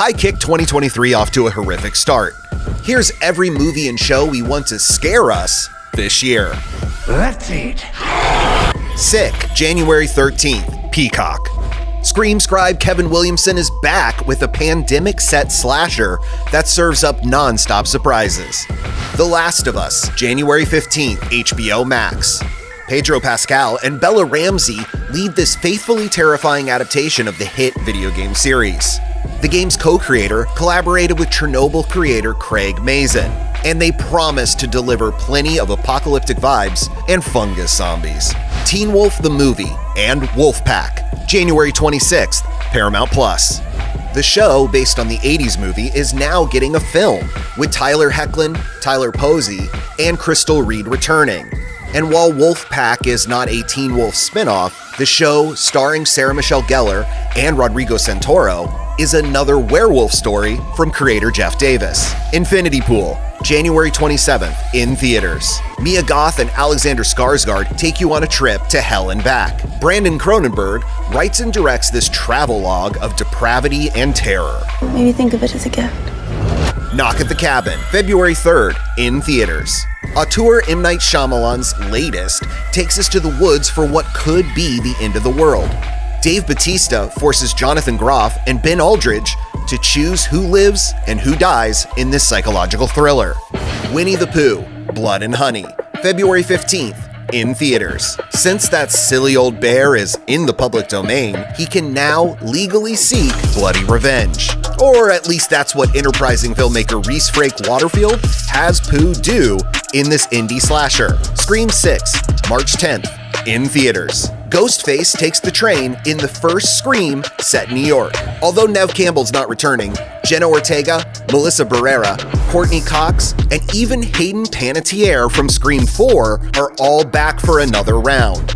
High kick 2023 off to a horrific start. Here's every movie and show we want to scare us this year. Let's eat. Sick, January 13th, Peacock. Scream scribe Kevin Williamson is back with a pandemic-set slasher that serves up non-stop surprises. The Last of Us, January 15th, HBO Max. Pedro Pascal and Bella Ramsey lead this faithfully terrifying adaptation of the hit video game series. The game's co-creator collaborated with Chernobyl creator Craig Mazin, and they promise to deliver plenty of apocalyptic vibes and fungus zombies. Teen Wolf the Movie and Wolfpack, January 26th, Paramount+. The show, based on the 80s movie, is now getting a film, with Tyler Hoechlin, Tyler Posey, and Crystal Reed returning. And while Wolfpack is not a Teen Wolf spinoff, the show, starring Sarah Michelle Gellar and Rodrigo Santoro, is another werewolf story from creator Jeff Davis. Infinity Pool, January 27th, in theaters. Mia Goth and Alexander Skarsgård take you on a trip to hell and back. Brandon Cronenberg writes and directs this travelogue of depravity and terror. Maybe think of it as a gift. Knock at the Cabin, February 3rd, in theaters. Auteur M. Night Shyamalan's latest takes us to the woods for what could be the end of the world. Dave Bautista forces Jonathan Groff and Ben Aldridge to choose who lives and who dies in this psychological thriller. Winnie the Pooh, Blood and Honey, February 15th, in theaters. Since that silly old bear is in the public domain, he can now legally seek bloody revenge. Or at least that's what enterprising filmmaker Reese Frake Waterfield has Pooh do in this indie slasher. Scream 6, March 10th, in theaters. Ghostface takes the train in the first Scream set in New York. Although Neve Campbell's not returning, Jenna Ortega, Melissa Barrera, Courtney Cox, and even Hayden Panettiere from Scream 4 are all back for another round.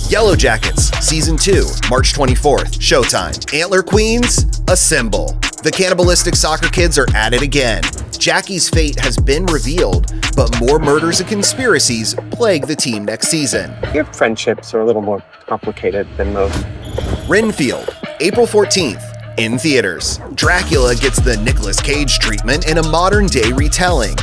Yellow Jackets, Season 2, March 24th, Showtime. Antler Queens, assemble. The cannibalistic soccer kids are at it again. Jackie's fate has been revealed, but more murders and conspiracies plague the team next season. Your friendships are a little more complicated than most. Renfield, April 14th, in theaters. Dracula gets the Nicolas Cage treatment in a modern-day retelling.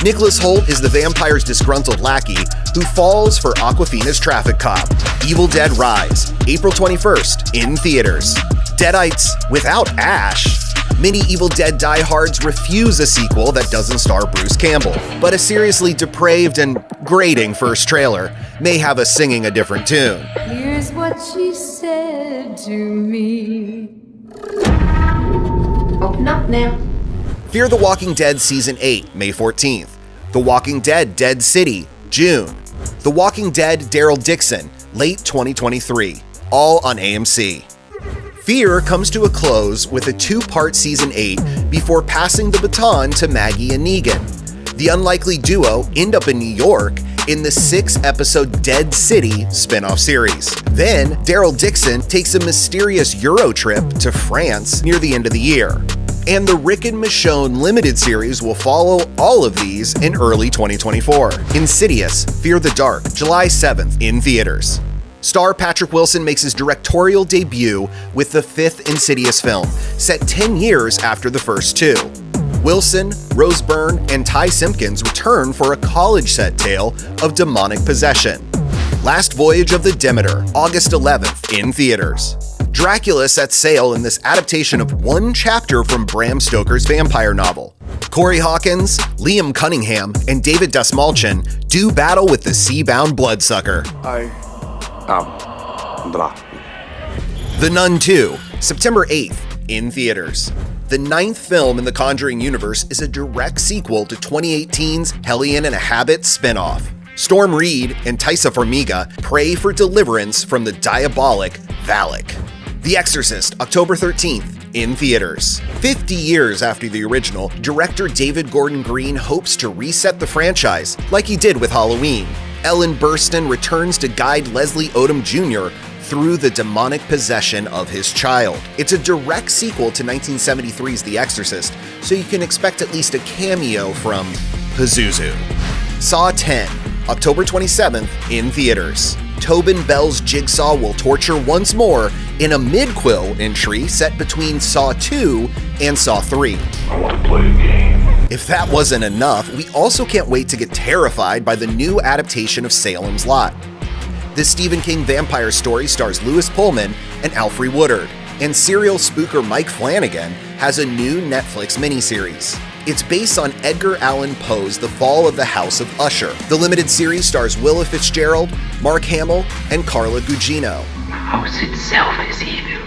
Nicholas Hoult is the vampire's disgruntled lackey who falls for Awkwafina's traffic cop. Evil Dead Rise, April 21st, in theaters. Deadites without Ash. Many Evil Dead diehards refuse a sequel that doesn't star Bruce Campbell, but a seriously depraved and grating first trailer may have us singing a different tune. Here's what she said to me. Open up now. Fear the Walking Dead Season 8, May 14th. The Walking Dead Dead City, June. The Walking Dead Daryl Dixon, late 2023, all on AMC. Fear comes to a close with a two-part Season 8 before passing the baton to Maggie and Negan. The unlikely duo end up in New York in the 6-episode Dead City spin-off series. Then, Daryl Dixon takes a mysterious Euro trip to France near the end of the year. And the Rick and Michonne limited series will follow all of these in early 2024. Insidious, Fear the Dark, July 7th, in theaters. Star Patrick Wilson makes his directorial debut with the 5th Insidious film, set 10 years after the first two. Wilson, Rose Byrne, and Ty Simpkins return for a college-set tale of demonic possession. Last Voyage of the Demeter, August 11th, in theaters. Dracula sets sail in this adaptation of one chapter from Bram Stoker's vampire novel. Corey Hawkins, Liam Cunningham, and David Dastmalchian do battle with the sea-bound bloodsucker. The Nun 2, September 8th, in theaters. The 9th film in the Conjuring universe is a direct sequel to 2018's Hellion and a Habit spinoff. Storm Reed and Taissa Farmiga pray for deliverance from the diabolic Valak. The Exorcist, October 13th, in theaters. 50 years after the original, director David Gordon Green hopes to reset the franchise, like he did with Halloween. Ellen Burstyn returns to guide Leslie Odom Jr. through the demonic possession of his child. It's a direct sequel to 1973's The Exorcist, so you can expect at least a cameo from Pazuzu. Saw 10, October 27th, in theaters. Tobin Bell's Jigsaw will torture once more in a mid-quill entry set between Saw 2 and Saw 3. I want to play a game. If that wasn't enough, we also can't wait to get terrified by the new adaptation of Salem's Lot. This Stephen King vampire story stars Lewis Pullman and Alfre Woodard, and serial spooker Mike Flanagan has a new Netflix miniseries. It's based on Edgar Allan Poe's The Fall of the House of Usher. The limited series stars Willa Fitzgerald, Mark Hamill, and Carla Gugino. The house itself is evil.